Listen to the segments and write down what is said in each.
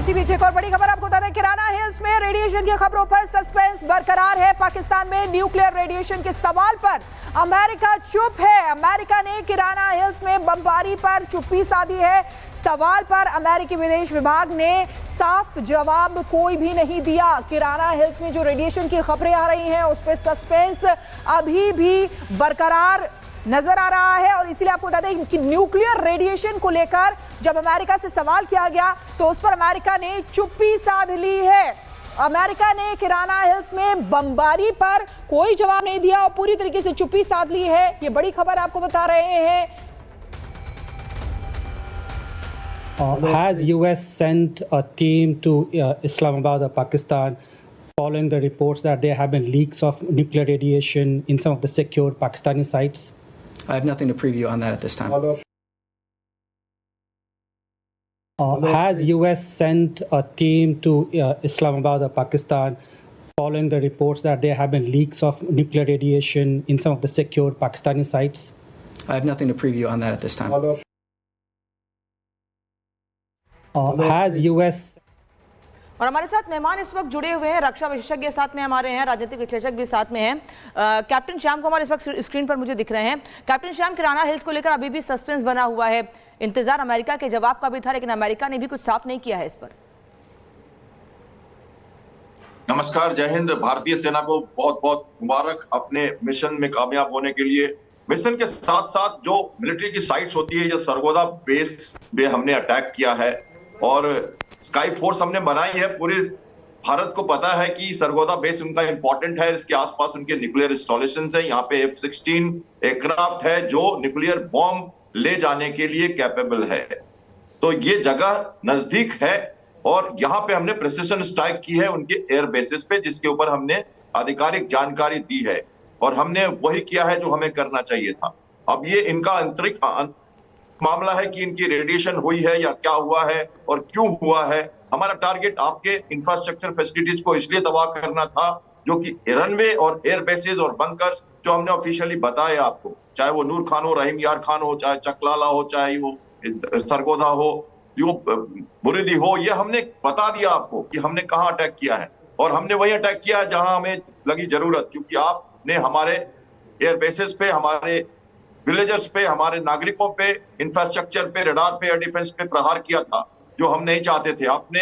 इसी बीच एक और बड़ी खबर आपको बता दें, किराना हिल्स में रेडिएशन की खबरों पर सस्पेंस बरकरार है। पाकिस्तान में न्यूक्लियर रेडिएशन के सवाल पर अमेरिका चुप है। अमेरिका ने किराना हिल्स में बमबारी पर चुप्पी साधी है। सवाल पर अमेरिकी विदेश विभाग ने साफ जवाब कोई भी नहीं दिया। किराना हिल्स में जो रेडिएशन की खबरें आ रही हैं उस पर सस्पेंस अभी भी बरकरार नजर आ रहा है। और इसीलिए आपको बता दें कि न्यूक्लियर रेडिएशन को लेकर जब अमेरिका से सवाल किया गया तो उस पर अमेरिका ने चुप्पी साध ली है। अमेरिका ने किराना हिल्स में बमबारी पर कोई जवाब नहीं दिया और पूरी तरीके से चुप्पी साध ली है। ये बड़ी खबर आपको बता रहे हैं। Has US sent a team to Islamabad or Pakistan following the reports that there have been leaks of nuclear radiation in some of the secure Pakistani sites? I have nothing to preview on that at this time. Has US sent a team to Islamabad or Pakistan following the reports that there have been leaks of nuclear radiation in some of the secure Pakistani sites? I have nothing to preview on that at this time. Has US और हमारे साथ मेहमान इस वक्त जुड़े हुए हैं, रक्षा विशेषज्ञ साथ में हमारे हैं, राजनीतिक विश्लेषक भी साथ में हैं। कैप्टन श्याम कुमार इस वक्त स्क्रीन पर मुझे दिख रहे हैं। कैप्टन श्याम, किराना हिल्स को लेकर अभी भी सस्पेंस बना हुआ है। इंतजार अमेरिका के जवाब का भी था, लेकिन अमेरिका ने भी कुछ साफ नहीं किया है इस पर। नमस्कार, जय हिंद। भारतीय सेना को बहुत बहुत मुबारक अपने मिशन में कामयाब होने के लिए। मिशन के साथ साथ जो मिलिट्री की साइट्स होती है, जो सरगोदा बेस पे हमने अटैक किया है और स्काई फोर्स हमने बनाई है। पूरे भारत को पता है कि सरगोदा बेस उनका इंपॉर्टेंट है। इसके आसपास उनके न्यूक्लियर इंस्टॉलेशन है। यहाँ पे F-16 एयरक्राफ्ट है जो न्यूक्लियर बॉम्ब ले जाने के लिए कैपेबल है। तो ये जगह नजदीक है और यहाँ पे हमने प्रिसिशन स्ट्राइक की है उनके एयर बेसिस पे, जिसके ऊपर हमने आधिकारिक जानकारी दी है और हमने वही किया है जो हमें करना चाहिए था। अब ये इनका आंतरिक मामला है कि इनकी रेडिएशन हुई है या क्या हुआ है और क्यों हुआ है। हमारा टारगेट आपके इंफ्रास्ट्रक्चर फैसिलिटीज को इसलिए तबाह करना था जो कि रनवे और एयर बेसेस और बंकर्स जो हमने ऑफिशियली बताए आपको, चाहे वो नूर खान हो, रहीम यार खान हो, चाहे चकलाला हो, चाहे वो सरगोदा हो, यो बुरेदी हो, ये हमने बता दिया आपको कि हमने कहाँ अटैक किया है। और हमने वही अटैक किया है जहां हमें लगी जरूरत, क्योंकि आपने हमारे एयर बेसेस पे, हमारे विलेजर्स पे, हमारे नागरिकों पे, इंफ्रास्ट्रक्चर पे, रडार पे, एयर डिफेंस पे प्रहार किया था जो हम नहीं चाहते थे। आपने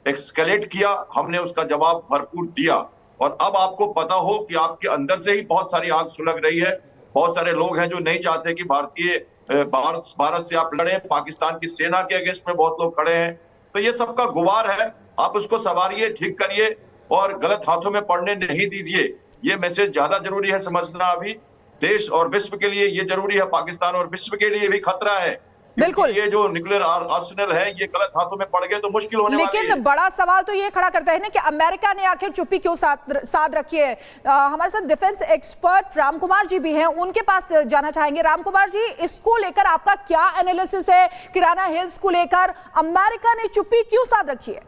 एक्सकेलेट किया, हमने उसका जवाब भरपूर दिया। और अब आपको पता हो कि आपके अंदर से ही बहुत सारी आग सुलग रही है। बहुत सारे लोग हैं जो नहीं चाहते कि भारत से आप लड़े। पाकिस्तान की सेना के अगेंस्ट में बहुत लोग खड़े हैं। तो ये सबका गुबार है, आप उसको संवारिए, ठीक करिए और गलत हाथों में पड़ने नहीं दीजिए। ये मैसेज ज्यादा जरूरी है समझना। अभी देश और विश्व के लिए ये जरूरी है, पाकिस्तान और विश्व के लिए भी खतरा है। बिल्कुल, ये जो न्यूक्लियर आर्सेनल है ये गलत हाथों में पड़ गए तो मुश्किल होने वाली है। लेकिन बड़ा सवाल तो ये खड़ा करता है ना कि अमेरिका ने आखिर चुप्पी क्यों साध रखी है। हमारे साथ डिफेंस एक्सपर्ट राम कुमार जी भी हैं, उनके पास जाना चाहेंगे। राम कुमार जी, इसको लेकर आपका क्या एनालिसिस है? किराना हिल्स को लेकर अमेरिका ने चुप्पी क्यों साध रखी है?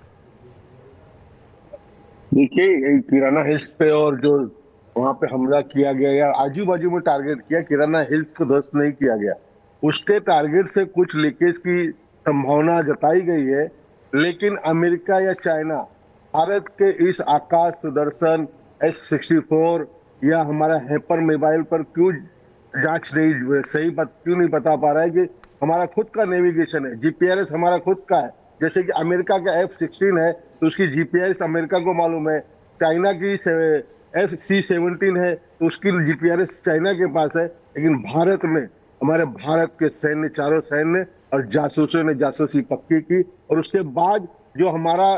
देखिए, किराना हिल्स पे और जो वहां पे हमला किया गया या आजू बाजू में टारगेट किया, किराना हिल्स को ध्वस्त नहीं किया गया। उसके टारगेट से कुछ लीकेज की संभावना जताई गई है, लेकिन अमेरिका या चाइना भारत के इस आकाश सुदर्शन S-64 या हमारा हैपर मोबाइल पर क्यों जांच नहीं, सही बात क्यों नहीं बता पा रहा है कि हमारा खुद का नेविगेशन है, जीपीआरएस हमारा खुद का है। जैसे कि अमेरिका का F-16 है तो उसकी जीपीआरएस अमेरिका को मालूम है, चाइना की FC-17 है तो उसकी जीपीआरएस चाइना के पास है। लेकिन भारत में हमारे भारत के सैन्य, चारों सैन्य और जासूसों ने जासूसी पक्की की और उसके बाद जो हमारा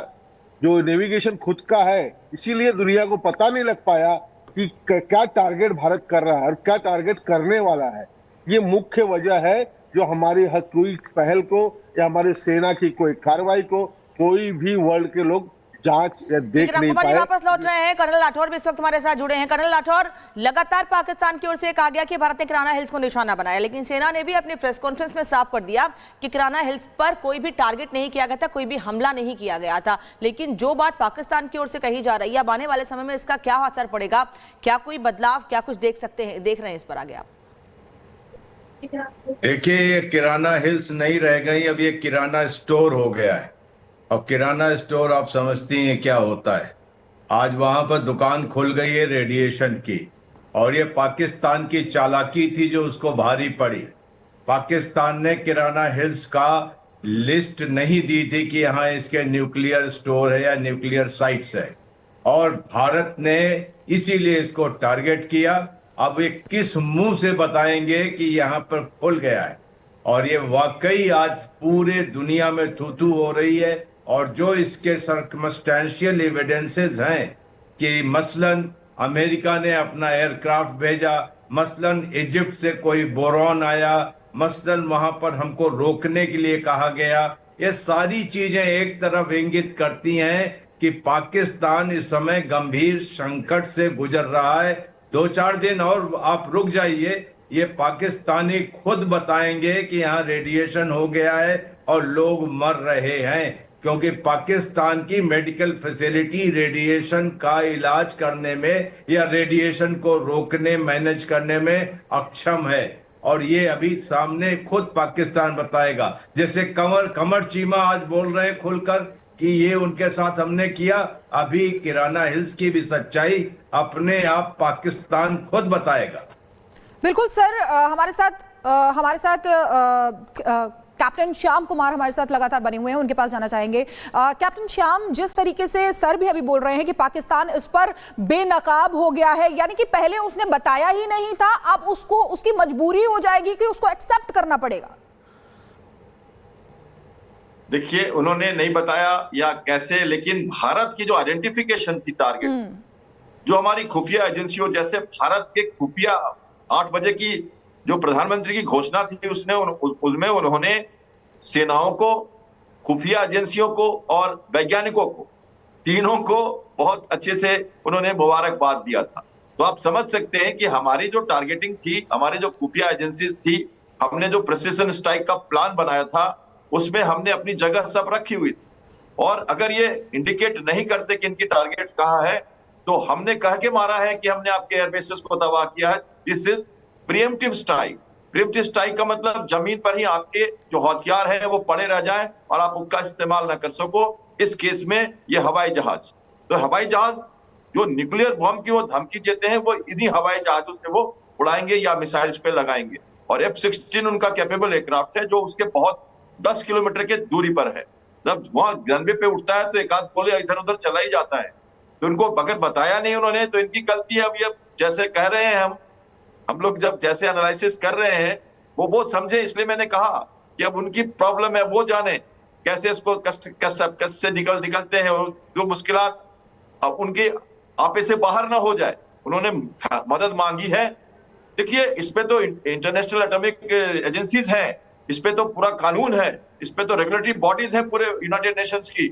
जो नेविगेशन खुद का है, इसीलिए दुनिया को पता नहीं लग पाया कि क्या टारगेट भारत कर रहा है और क्या टारगेट करने वाला है। ये मुख्य वजह है जो हमारी हर कोई पहल को या हमारी सेना की कोई कार्रवाई को कोई भी वर्ल्ड के लोग जांच या देख नहीं पाए। वापस लौट रहे हैं। कर्नल राठौर भी इस वक्त हमारे साथ जुड़े हैं। कर्नल राठौर, लगातार पाकिस्तान की ओर से कहा गया कि भारत ने किराना हिल्स को निशाना बनाया, लेकिन सेना ने भी अपनी प्रेस कॉन्फ्रेंस में साफ कर दिया कि किराना हिल्स पर कोई भी टारगेट नहीं किया गया था, कोई भी हमला नहीं किया गया था। लेकिन जो बात पाकिस्तान की ओर से कही जा रही है, अब आने वाले समय में इसका क्या असर पड़ेगा? क्या कोई बदलाव, क्या कुछ देख रहे हैं इस पर आगे आप? देखिए, ये किराना हिल्स नहीं रह गई, अब ये किराना स्टोर हो गया है। और किराना स्टोर आप समझती हैं क्या होता है। आज वहां पर दुकान खुल गई है रेडिएशन की, और ये पाकिस्तान की चालाकी थी जो उसको भारी पड़ी। पाकिस्तान ने किराना हिल्स का लिस्ट नहीं दी थी कि यहाँ इसके न्यूक्लियर स्टोर है या न्यूक्लियर साइट्स है, और भारत ने इसीलिए इसको टारगेट किया। अब ये किस मुंह से बताएंगे कि यहाँ पर खुल गया है, और ये वाकई आज पूरे दुनिया में थू-थू हो रही है। और जो इसके सर्कमस्टेंशियल एविडेंसेस हैं कि मसलन अमेरिका ने अपना एयरक्राफ्ट भेजा, मसलन इजिप्ट से कोई बोरॉन आया, मसलन वहां पर हमको रोकने के लिए कहा गया, ये सारी चीजें एक तरफ इंगित करती हैं कि पाकिस्तान इस समय गंभीर संकट से गुजर रहा है। 2-4 दिन और आप रुक जाइए, ये पाकिस्तानी खुद बताएंगे कि यहाँ रेडिएशन हो गया है और लोग मर रहे हैं, क्योंकि पाकिस्तान की मेडिकल फैसिलिटी रेडिएशन का इलाज करने में या रेडिएशन को रोकने मैनेज करने में अक्षम है। और ये अभी सामने खुद पाकिस्तान बताएगा। जैसे कमर चीमा आज बोल रहे हैं खुलकर कि ये उनके साथ हमने किया, अभी किराना हिल्स की भी सच्चाई अपने आप पाकिस्तान खुद बताएगा। बिल्कुल सर, हमारे साथ कैप्टन श्याम कुमार हमारे साथ लगातार बने हुए हैं, उनके पास जाना चाहेंगे। कैप्टन श्याम, जिस तरीके से सर भी अभी बोल रहे हैं कि पाकिस्तान इस पर बेनकाब हो गया है, यानी कि पहले उसने बताया ही नहीं था, अब उसकी मजबूरी हो जाएगी कि उसको एक्सेप्ट करना पड़ेगा। देखिए, उन्होंने नहीं बताया या कैसे, लेकिन भारत की जो आइडेंटिफिकेशन थी टारगेट, जो हमारी खुफिया एजेंसियों, जैसे भारत के खुफिया 8 बजे की जो प्रधानमंत्री की घोषणा थी, उसमें उन्होंने सेनाओं को, खुफिया एजेंसियों को और वैज्ञानिकों को, तीनों को बहुत अच्छे से उन्होंने मुबारकबाद दिया था। तो आप समझ सकते हैं कि हमारी जो टारगेटिंग थी, हमारी जो खुफिया एजेंसीज थी, हमने जो प्रिसिशन स्ट्राइक का प्लान बनाया था, उसमें हमने अपनी जगह सब रखी हुई थी। और अगर ये इंडिकेट नहीं करते कि इनकी टारगेट्स कहाँ है, तो हमने कह के मारा है कि हमने आपके एयरबेसेस को तबाह किया है। This is pre-emptive strike. Pre-emptive strike का मतलब जमीन पर ही आपके जो हथियार है वो पड़े रह जाए और आप उनका इस्तेमाल ना कर सको। इस केस में ये हवाई जहाज, तो हवाई जहाज जो न्यूक्लियर बम की वो धमकी देते हैं, वो इन्हीं हवाई जहाजों से वो उड़ाएंगे या मिसाइल्स पे लगाएंगे। और F-16 उनका कैपेबल एयरक्राफ्ट है, जो उसके बहुत 10 किलोमीटर के दूरी पर है। जब वहां रनवे पे उठता है तो एक आध गोले इधर उधर चला ही जाता है। तो उनको अगर बताया नहीं उन्होंने, तो इनकी गलती है। अभी अब जैसे कह रहे हैं हम लोग जब जैसे एनालिसिस कर रहे हैं, वो समझे, इसलिए मैंने कहा कि अब उनकी प्रॉब्लम है, वो जाने कैसे इसको कष्ट से निकलते हैं, और जो मुश्किलात अब उनके आपे से बाहर ना हो जाए, उन्होंने मदद मांगी है। देखिए, इस पे तो इंटरनेशनल एटॉमिक एजेंसीज हैं, इस पे तो पूरा कानून है, इस पे तो रेगुलेटरी बॉडीज हैं पूरे यूनाइटेड नेशंस की।